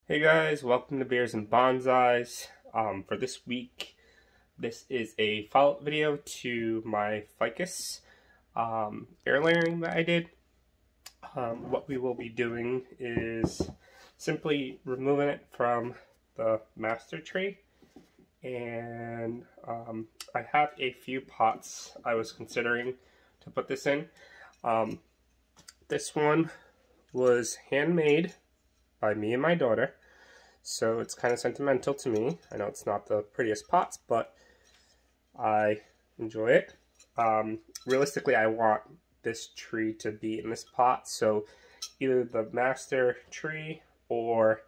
Hey guys, welcome to Beers and Bonsais. For this week, this is a follow-up video to my Ficus air layering that I did. What we will be doing is simply removing it from the master tree, and I have a few pots I was considering to put this in. This one was handmade by me and my daughter, so it's kind of sentimental to me. I know it's not the prettiest pots, but I enjoy it. Realistically, I want this tree to be in this pot, so either the master tree or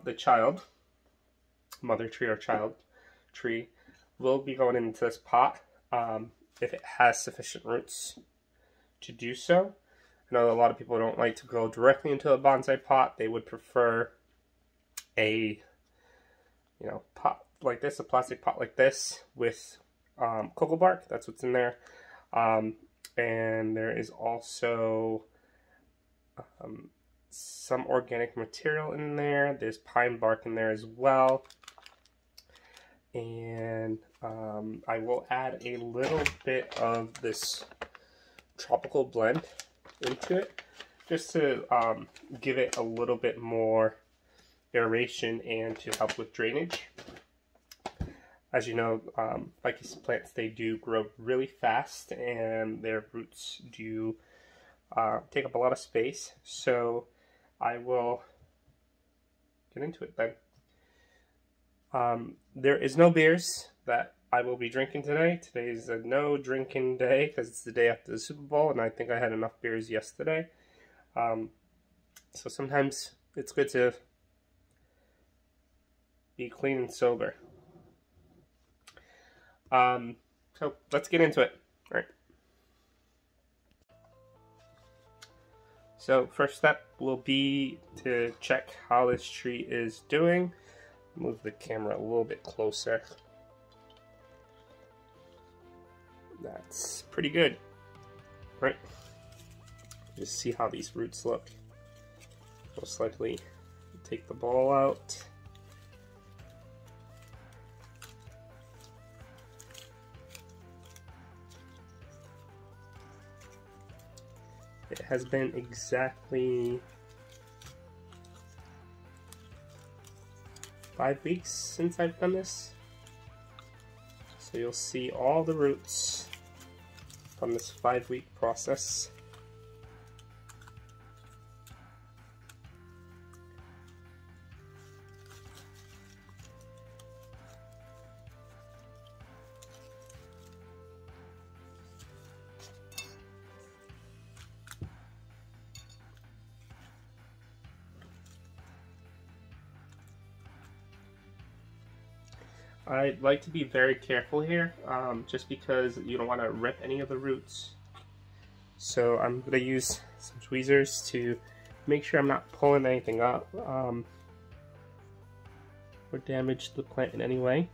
the child, mother tree or child tree, will be going into this pot if it has sufficient roots to do so. I know a lot of people don't like to go directly into a bonsai pot. They would prefer a pot like this, a plastic pot like this with cocoa bark. That's what's in there. And there is also some organic material in there. There's pine bark in there as well. And I will add a little bit of this tropical blend into it, just to give it a little bit more aeration and to help with drainage. As you know, ficus plants, they do grow really fast and their roots do take up a lot of space, so I will get into it then. There is no beers that I will be drinking today. Today is a no drinking day because it's the day after the Super Bowl, and I think I had enough beers yesterday. So sometimes it's good to be clean and sober. So let's get into it. All right. So first step will be to check how this tree is doing. Move the camera a little bit closer. That's pretty good, right? Just see how these roots look. Most likely take the ball out. It has been exactly 5 weeks since I've done this. So you'll see all the roots from this 5-week process. I'd like to be very careful here, just because you don't want to rip any of the roots. So I'm going to use some tweezers to make sure I'm not pulling anything up or damage the plant in any way.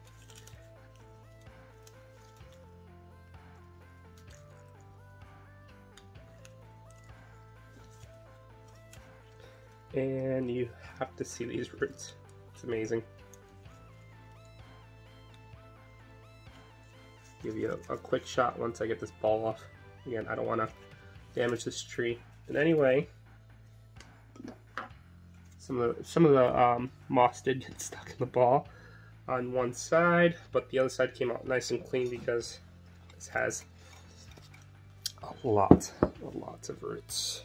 And you have to see these roots. It's amazing. Give you a quick shot once I get this ball off. Again, I don't want to damage this tree in any way. Some of the moss did get stuck in the ball on one side, but the other side came out nice and clean because this has a lot of roots.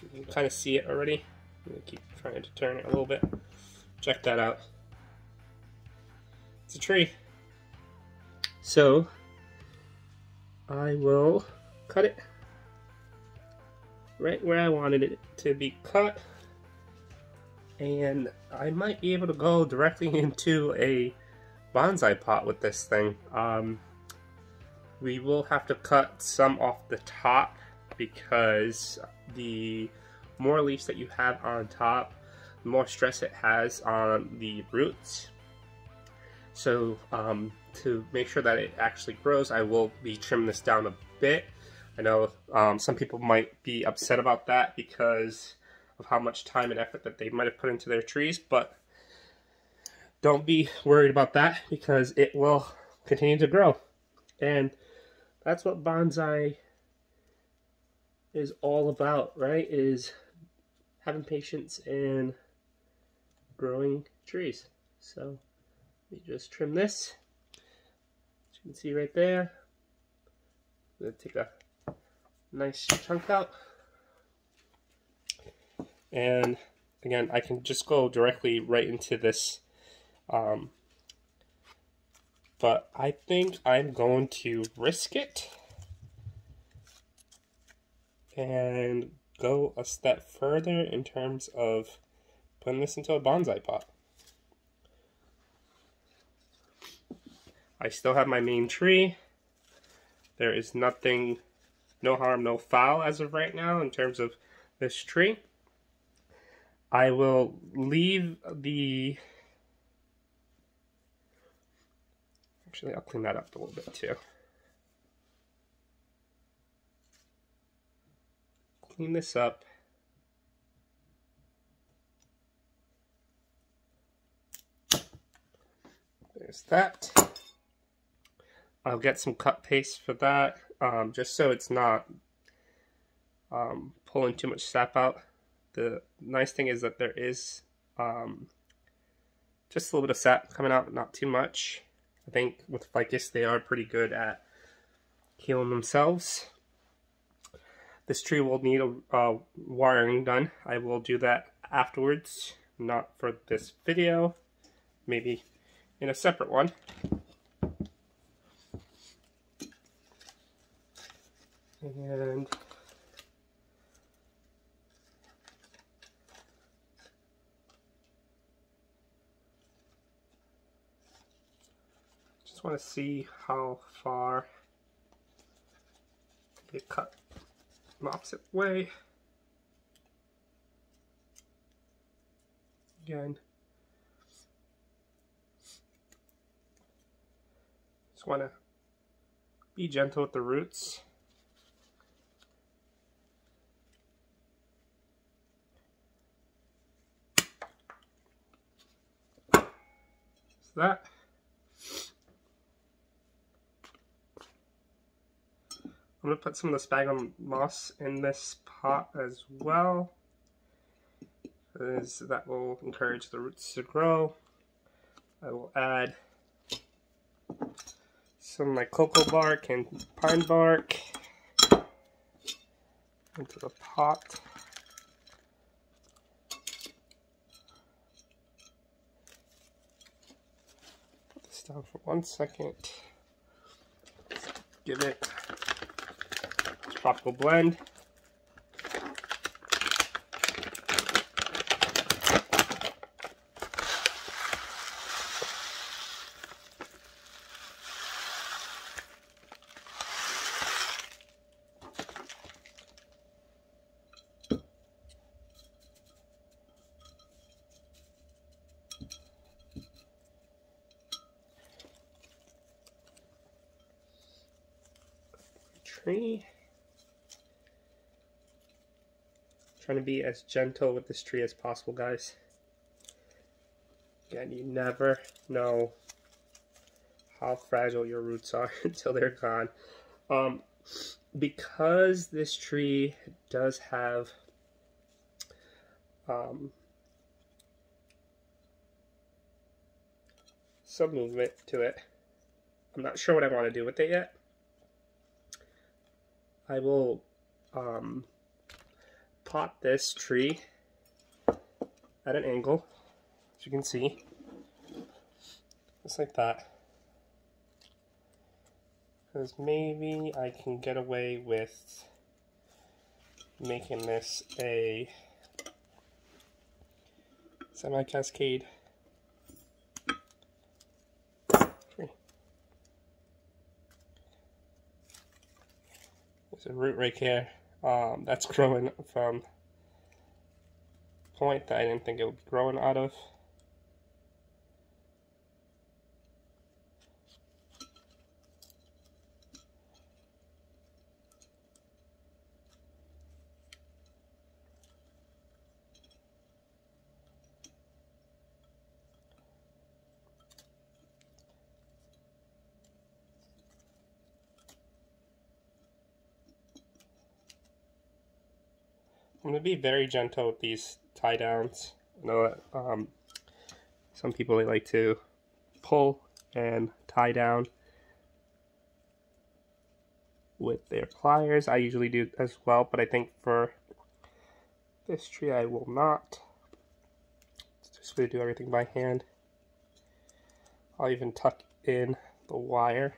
You can kind of see it already. I'm gonna keep trying to turn it a little bit. Check that out. It's a tree. So I will cut it right where I wanted it to be cut, and I might be able to go directly into a bonsai pot with this thing. We will have to cut some off the top because the more leaves that you have on top, the more stress it has on the roots. So to make sure that it actually grows, I will be trimming this down a bit. I know some people might be upset about that because of how much time and effort that they might have put into their trees, but don't be worried about that because it will continue to grow. And that's what bonsai is all about, right? Is having patience and growing trees. So let me just trim this. As you can see right there. I'm going to take a nice chunk out. And again, I can just go directly right into this. But I think I'm going to risk it and go a step further in terms of putting this into a bonsai pot. I still have my main tree. There is nothing, no harm, no foul as of right now in terms of this tree. I will leave the... Actually, I'll clean that up a little bit too. Clean this up. There's that. I'll get some cut paste for that, just so it's not pulling too much sap out. The nice thing is that there is just a little bit of sap coming out, not too much. I think with Ficus, they are pretty good at healing themselves. This tree will need a wiring done. I will do that afterwards, not for this video, maybe in a separate one. And just want to see how far it cut the opposite way. Again, just want to be gentle with the roots. That. I'm going to put some of the sphagnum moss in this pot as well, as that will encourage the roots to grow. I will add some of my cocoa bark and pine bark into the pot. Down for 1 second. Give it a tropical blend. Trying to be as gentle with this tree as possible, guys. Again, you never know how fragile your roots are until they're gone. Because this tree does have some movement to it, I'm not sure what I want to do with it yet. I will pot this tree at an angle, as you can see, just like that, because maybe I can get away with making this a semi-cascade tree. There's a root right here. That's growing from a point that I didn't think it would be growing out of. I'm going to be very gentle with these tie downs. I know that some people, they like to pull and tie down with their pliers. I usually do as well, but I think for this tree I will not. Just going to do everything by hand. I'll even tuck in the wire,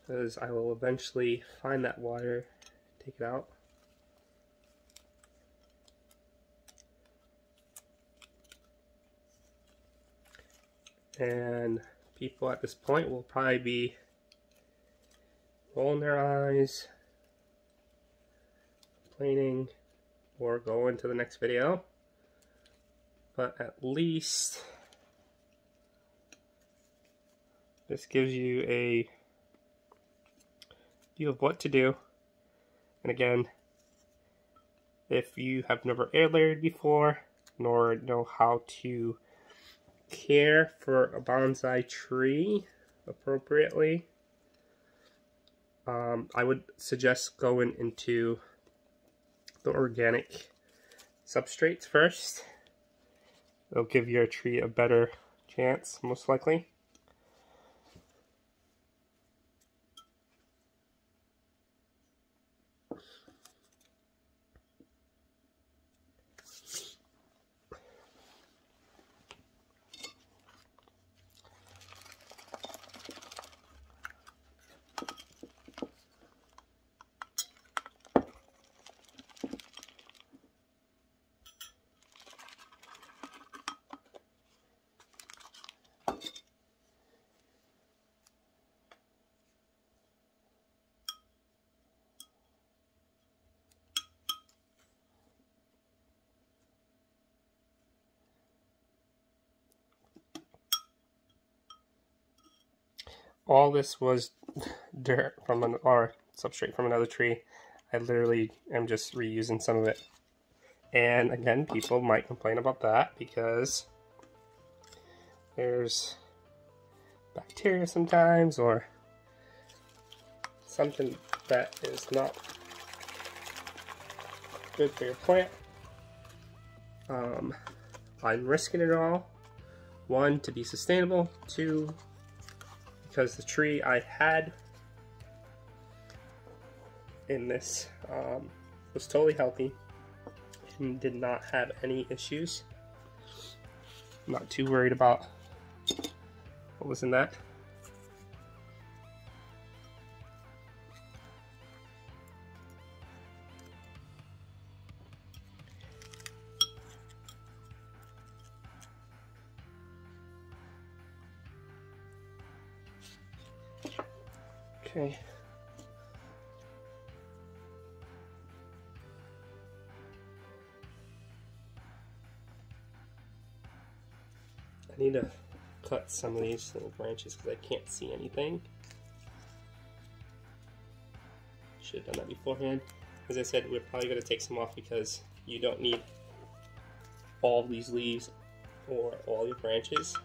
because I will eventually find that wire, take it out. And people at this point will probably be rolling their eyes, complaining, or going to the next video. But at least this gives you a view of what to do. And again, if you have never air layered before, nor know how to care for a bonsai tree appropriately, I would suggest going into the organic substrates first. It'll give your tree a better chance, most likely. All this was dirt from or substrate from another tree. I literally am just reusing some of it. And again, people might complain about that because there's bacteria sometimes, or something that is not good for your plant. I'm risking it all. 1, to be sustainable. 2, because the tree I had in this was totally healthy and did not have any issues. I'm not too worried about what was in that. Okay. I need to cut some of these little branches because I can't see anything. Should have done that beforehand. As I said, we're probably going to take some off because you don't need all these leaves or all your branches.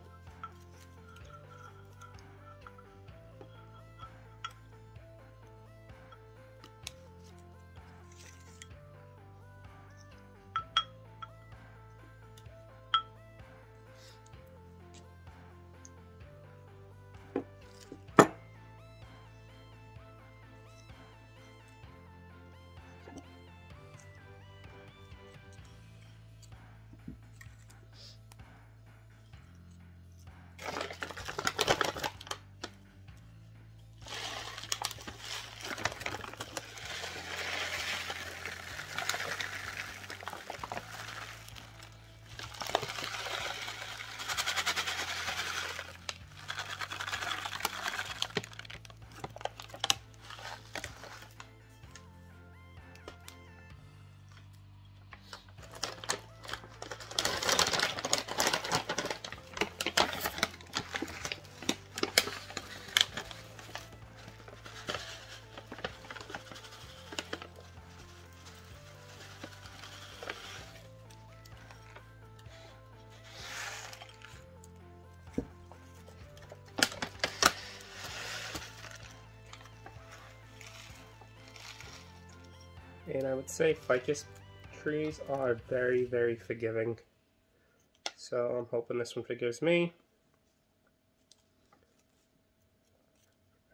And I would say ficus trees are very, very forgiving. So I'm hoping this one forgives me.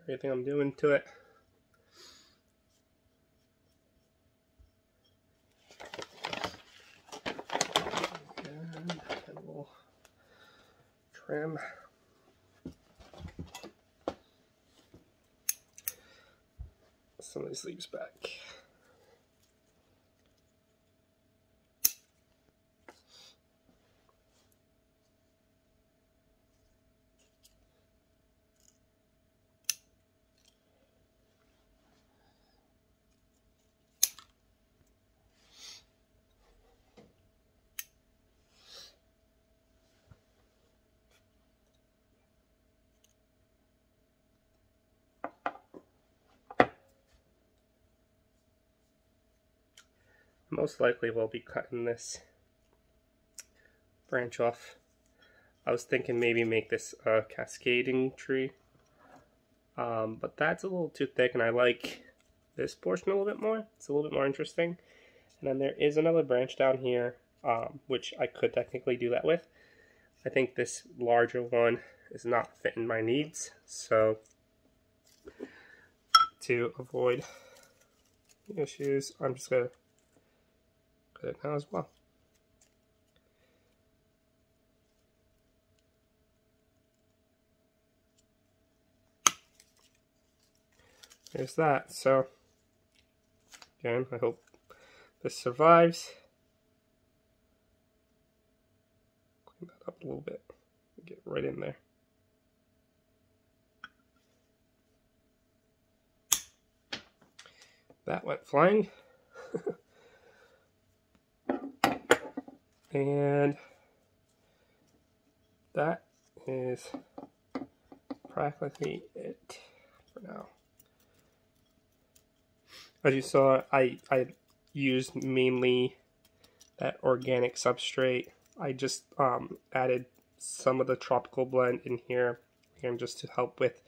Everything I'm doing to it. And we'll trim. Some of these leaves back. Most likely we'll be cutting this branch off. I was thinking maybe make this a cascading tree, but that's a little too thick, and I like this portion a little bit more. It's a little bit more interesting. And then there is another branch down here, which I could technically do that with. I think this larger one is not fitting my needs, so to avoid issues, I'm just going to cut it now as well. There's that. So again, I hope this survives. Clean that up a little bit. Get right in there. That went flying. And that is practically it for now. As you saw, I used mainly that organic substrate. I just added some of the tropical blend in here, again, just to help with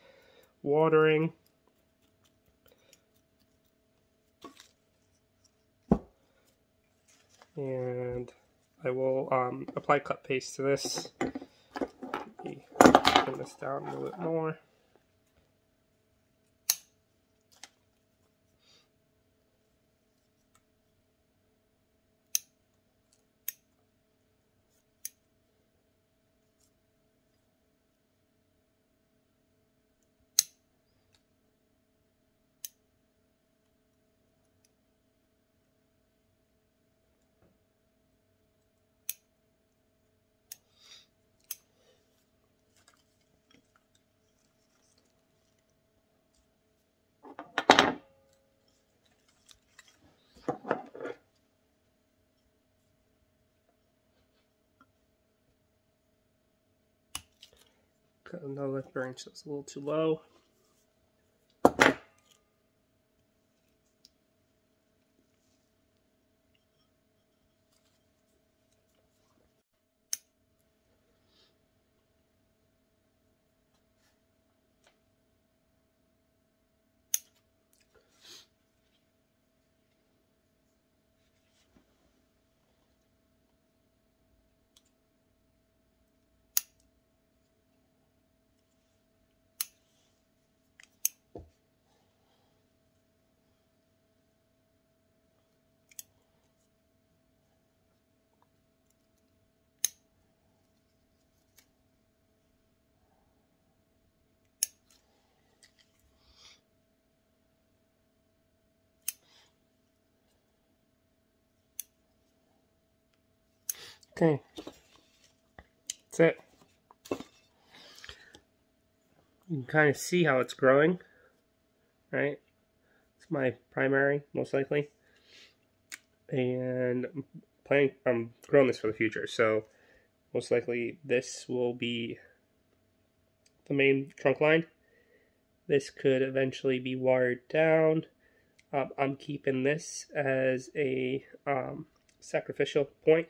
watering. And I will apply cut paste to this. Maybe turn this down a little bit more. Cut another branch that's a little too low. Okay, that's it. You can kind of see how it's growing, right? It's my primary, most likely. And I'm growing this for the future, so most likely this will be the main trunk line. This could eventually be wired down. I'm keeping this as a sacrificial point.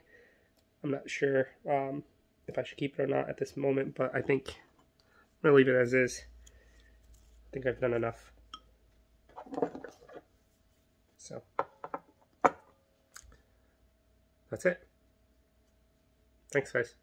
I'm not sure if I should keep it or not at this moment, but I think I'm going to leave it as is. I think I've done enough. So, that's it. Thanks, guys.